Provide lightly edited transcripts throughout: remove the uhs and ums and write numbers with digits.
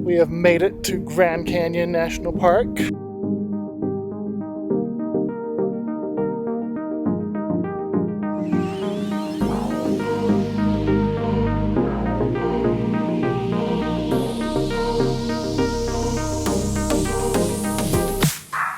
We have made it to Grand Canyon National Park.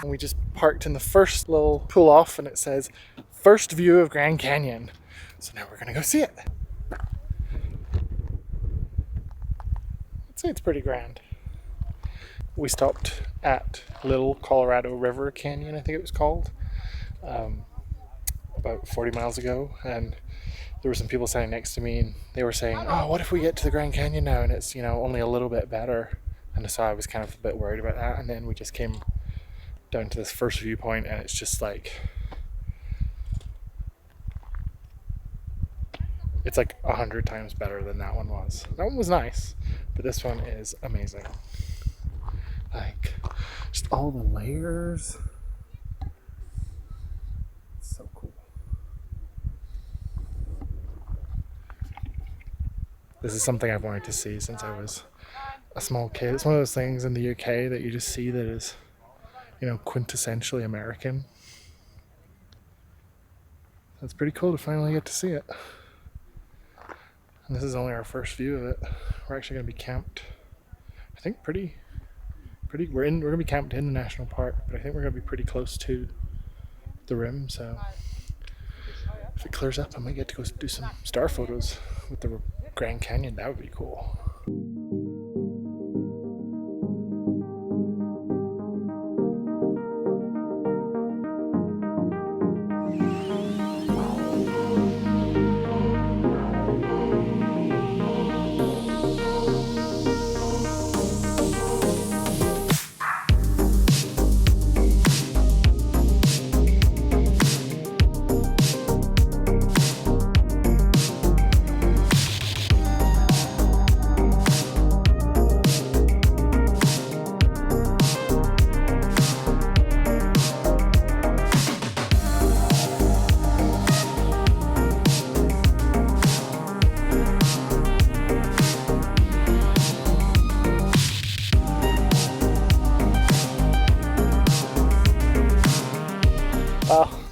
And we just parked in the first little pull off and it says, first view of Grand Canyon. So now we're gonna go see it. I'd say it's pretty grand. We stopped at Little Colorado River Canyon, I think it was called, about 40 miles ago, and there were some people standing next to me and they were saying, oh, what if we get to the Grand Canyon now and it's, only a little bit better? And so I was kind of a bit worried about that, and then we just came down to this first viewpoint and it's just like, it's like 100 times better than that one was. That one was nice, but this one is amazing. Like, just all the layers. It's so cool. This is something I've wanted to see since I was a small kid. It's one of those things in the UK that you just see that is, quintessentially American. It's pretty cool to finally get to see it. And this is only our first view of it. We're actually going to be camped, I think we're going to be camped in the national park, but I think we're going to be pretty close to the rim, so if it clears up I might get to go do some star photos with the Grand Canyon. That would be cool.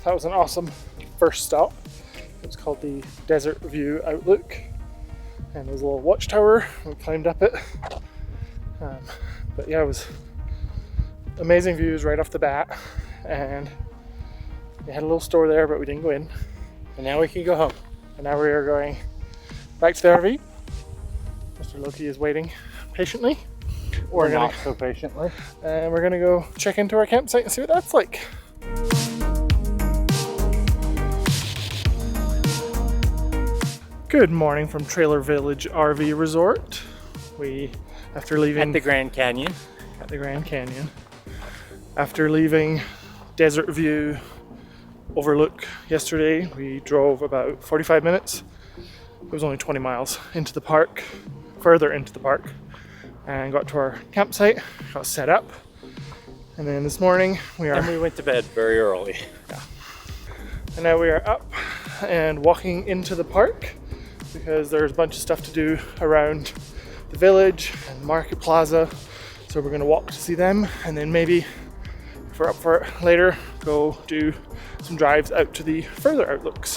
That was an awesome first stop. It was called the Desert View Outlook, and there was a little watchtower. We climbed up it, but yeah, it was amazing views right off the bat, and we had a little store there, but we didn't go in. And now we can go home. And now we are going back to the RV. Mr. Loki is waiting patiently. Or not so patiently. And we're gonna go check into our campsite and see what that's like. Good morning from Trailer Village RV Resort. After leaving at the Grand Canyon. After leaving Desert View Overlook yesterday, we drove about 45 minutes. It was only 20 miles into the park, further into the park, and got to our campsite, got set up. And then this morning we went to bed very early. Yeah. And now we are up and walking into the park, because there's a bunch of stuff to do around the village and Market Plaza. So we're gonna walk to see them, and then maybe, if we're up for it later, go do some drives out to the further outlooks.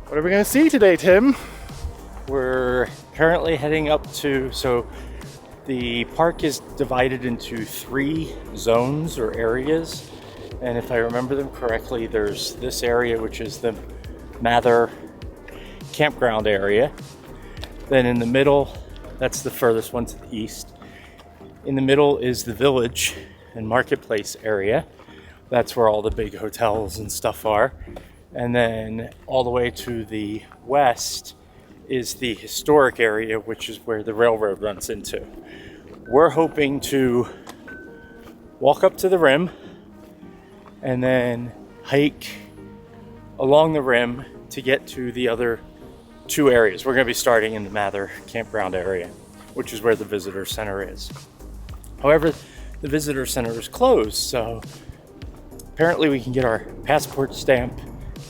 What are we gonna see today, Tim? We're currently heading up to, so the park is divided into 3 zones or areas. And if I remember them correctly, there's this area, which is the Mather campground area. Then in the middle, that's the furthest one to the east. In the middle is the village and marketplace area. That's where all the big hotels and stuff are. And then all the way to the west is the historic area, which is where the railroad runs into. We're hoping to walk up to the rim and then hike along the rim to get to the other 2 areas. We're going to be starting in the Mather campground area, which is where the visitor center is. However, the visitor center is closed, so apparently we can get our passport stamp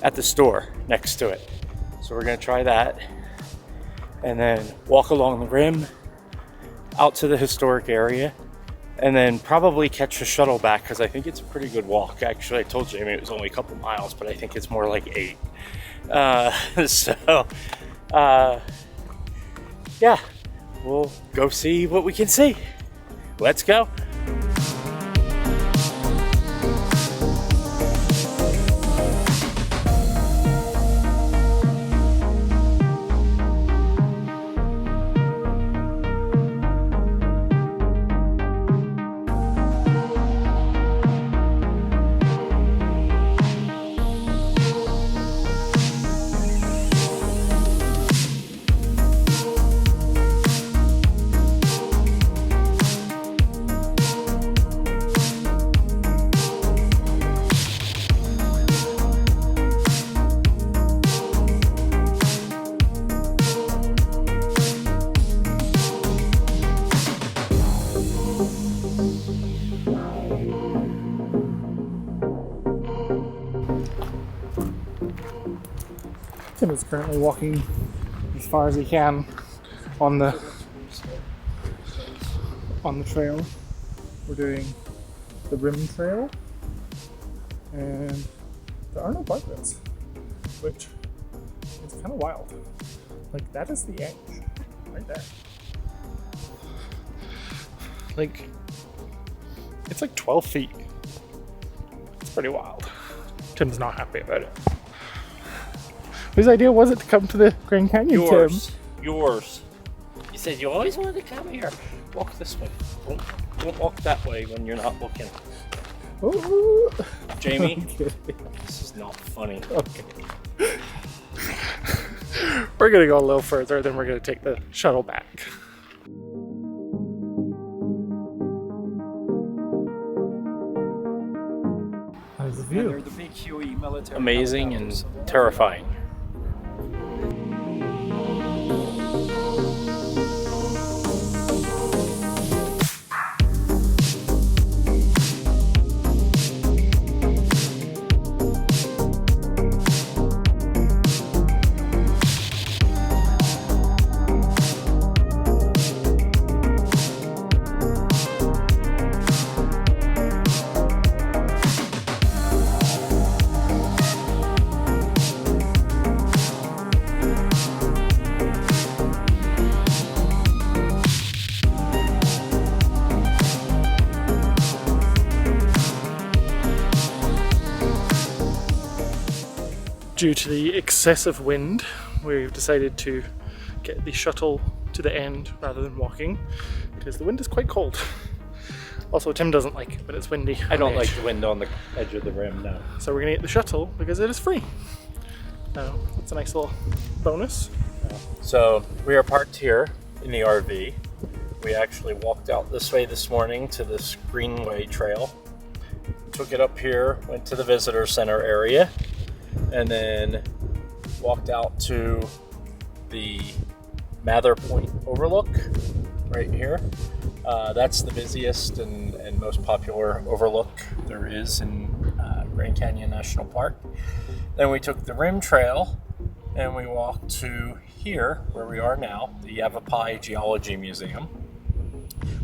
at the store next to it. So we're going to try that and then walk along the rim. out to the historic area, and then probably catch a shuttle back, because I think it's a pretty good walk. Actually, I told Jamie it was only a couple miles, but I think it's more like 8. Yeah, we'll go see what we can see. Let's go. Tim is currently walking as far as he can on the trail. We're doing the rim trail, and there are no bike roads, which is kind of wild. Like, that is the edge right there. Like, it's like 12 feet. It's pretty wild. Tim's not happy about it. Whose idea was it to come to the Grand Canyon, Yours. Tim? Yours. You said you always wanted to come here. Walk this way. Don't walk that way when you're not looking. Ooh. Jamie, this is not funny. Okay. We're gonna go a little further, then we're gonna take the shuttle back. How's the view? They're the big Huey military. Amazing and helicopters. terrifying. Due to the excessive wind, we've decided to get the shuttle to the end rather than walking, because the wind is quite cold. Also, Tim doesn't like it when it's windy. I don't like the wind on the edge of the rim now. So we're gonna get the shuttle because it is free. That's a nice little bonus. So we are parked here in the RV. We actually walked out this way this morning to this Greenway Trail. Took it up here, went to the visitor center area, and then walked out to the Mather Point overlook right here. That's the busiest and most popular overlook there is in Grand Canyon National Park. Then we took the rim trail and we walked to here where we are now, the Yavapai Geology Museum.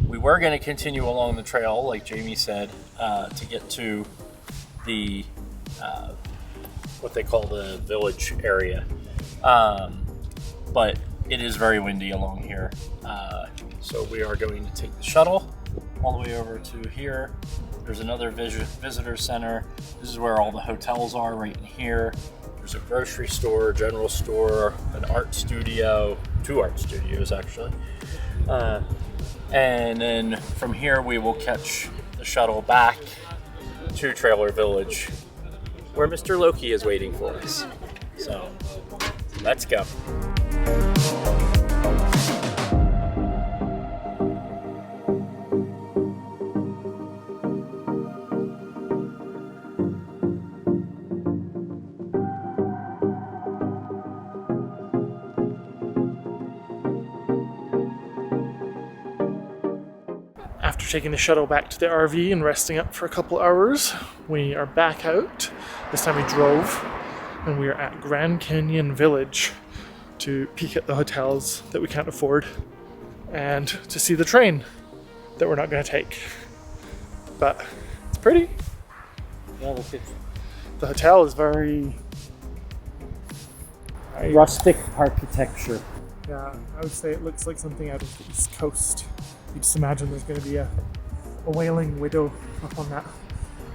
We were going to continue along the trail, like Jamie said, to get to the what they call the village area, but it is very windy along here, so we are going to take the shuttle all the way over to here. There's another visitor center. This is where all the hotels are, right in here. There's a grocery store, general store, an art studio, 2 art studios actually, and then from here we will catch the shuttle back to Trailer Village, where Mr. Loki is waiting for us. So, let's go. After taking the shuttle back to the RV and resting up for a couple hours, we are back out. This time we drove, and we are at Grand Canyon Village to peek at the hotels that we can't afford and to see the train that we're not going to take. But it's pretty. Yeah, look at The hotel is very rustic architecture. yeah, I would say it looks like something out of the East Coast. You just imagine there's going to be a wailing widow up on that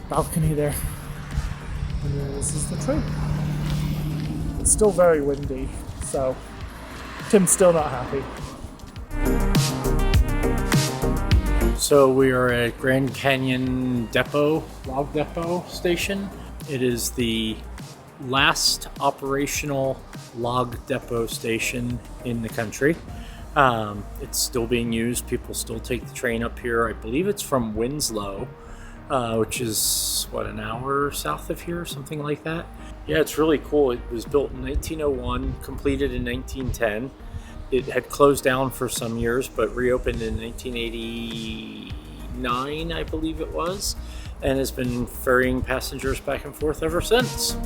balcony there. And then this is the train. It's still very windy, so Tim's still not happy. So we are at Grand Canyon Depot, Log Depot Station. It is the last operational log depot station in the country. It's still being used. People still take the train up here. I believe it's from Winslow, which is what, an hour south of here, something like that. Yeah, it's really cool. It was built in 1901, completed in 1910. It had closed down for some years, but reopened in 1989, I believe it was, and has been ferrying passengers back and forth ever since.